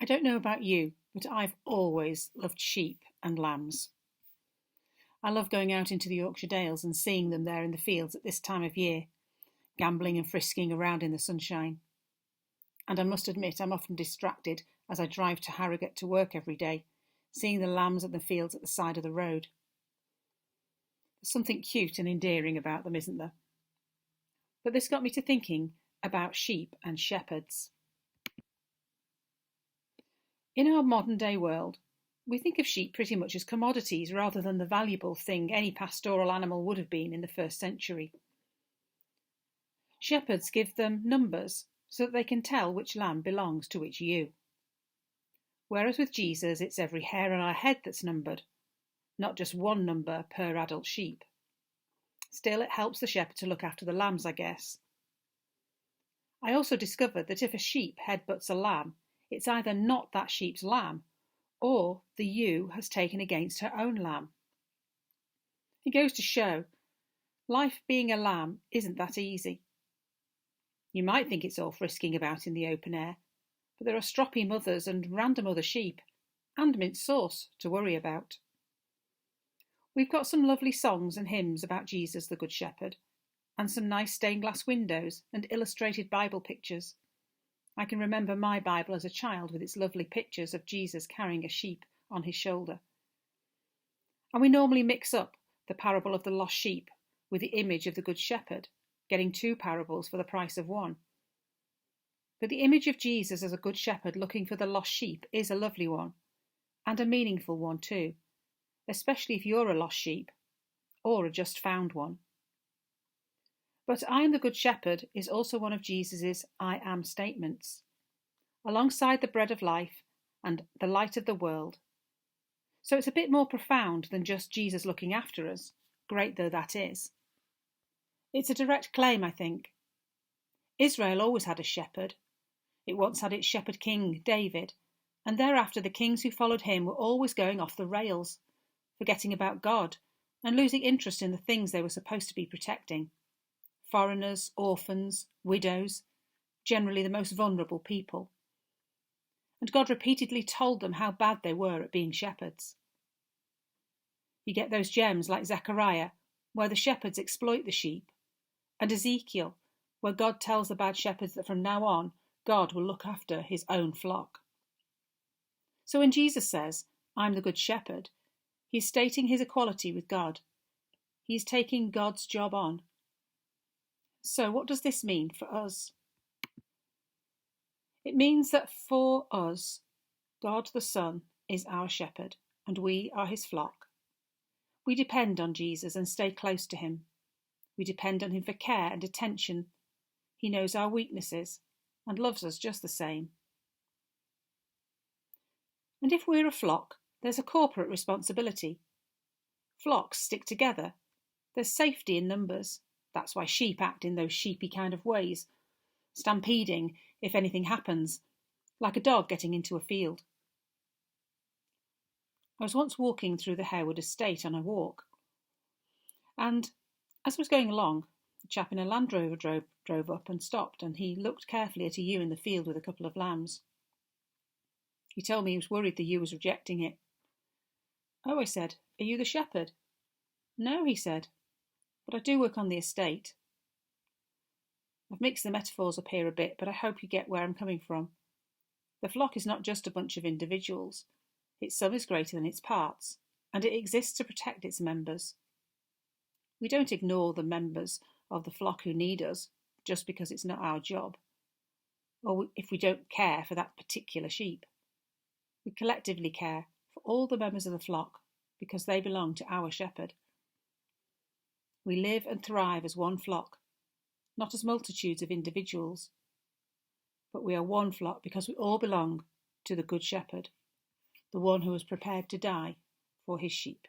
I don't know about you, but I've always loved sheep and lambs. I love going out into the Yorkshire Dales and seeing them there in the fields at this time of year, gambling and frisking around in the sunshine. And I must admit, I'm often distracted as I drive to Harrogate to work every day, seeing the lambs in the fields at the side of the road. There's something cute and endearing about them, isn't there? But this got me to thinking about sheep and shepherds. In our modern day world, we think of sheep pretty much as commodities rather than the valuable thing any pastoral animal would have been in the first century. Shepherds give them numbers so that they can tell which lamb belongs to which ewe. Whereas with Jesus, it's every hair on our head that's numbered, not just one number per adult sheep. Still, it helps the shepherd to look after the lambs, I guess. I also discovered that if a sheep headbutts a lamb, it's either not that sheep's lamb, or the ewe has taken against her own lamb. It goes to show, life being a lamb isn't that easy. You might think it's all frisking about in the open air, but there are stroppy mothers and random other sheep, and minced sauce to worry about. We've got some lovely songs and hymns about Jesus the Good Shepherd, and some nice stained glass windows and illustrated Bible pictures. I can remember my Bible as a child with its lovely pictures of Jesus carrying a sheep on his shoulder. And we normally mix up the parable of the lost sheep with the image of the Good Shepherd, getting two parables for the price of one. But the image of Jesus as a good shepherd looking for the lost sheep is a lovely one, and a meaningful one too, especially if you're a lost sheep, or a just found one. But I am the Good Shepherd is also one of Jesus' I am statements, alongside the bread of life and the light of the world. So it's a bit more profound than just Jesus looking after us, great though that is. It's a direct claim, I think. Israel always had a shepherd. It once had its shepherd king, David, and thereafter the kings who followed him were always going off the rails, forgetting about God and losing interest in the things they were supposed to be protecting. Foreigners, orphans, widows, generally the most vulnerable people. And God repeatedly told them how bad they were at being shepherds. You get those gems like Zechariah, where the shepherds exploit the sheep, and Ezekiel, where God tells the bad shepherds that from now on, God will look after his own flock. So when Jesus says, I'm the Good Shepherd, he's stating his equality with God. He's taking God's job on. So what does this mean for us? It means that for us, God the Son is our shepherd, and we are his flock. We depend on Jesus and stay close to him. We depend on him for care and attention. He knows our weaknesses and loves us just the same. And if we're a flock, there's a corporate responsibility. Flocks stick together. There's safety in numbers. That's why sheep act in those sheepy kind of ways, stampeding if anything happens, like a dog getting into a field. I was once walking through the Harewood estate on a walk, and as I was going along, a chap in a Land Rover drove up and stopped, and he looked carefully at a ewe in the field with a couple of lambs. He told me he was worried the ewe was rejecting it. Oh, I said, are you the shepherd? No, he said, but I do work on the estate. I've mixed the metaphors up here a bit, but I hope you get where I'm coming from. The flock is not just a bunch of individuals. Its sum is greater than its parts, and it exists to protect its members. We don't ignore the members of the flock who need us just because it's not our job, or if we don't care for that particular sheep. We collectively care for all the members of the flock because they belong to our shepherd. We live and thrive as one flock, not as multitudes of individuals, but we are one flock because we all belong to the Good Shepherd, the one who was prepared to die for his sheep.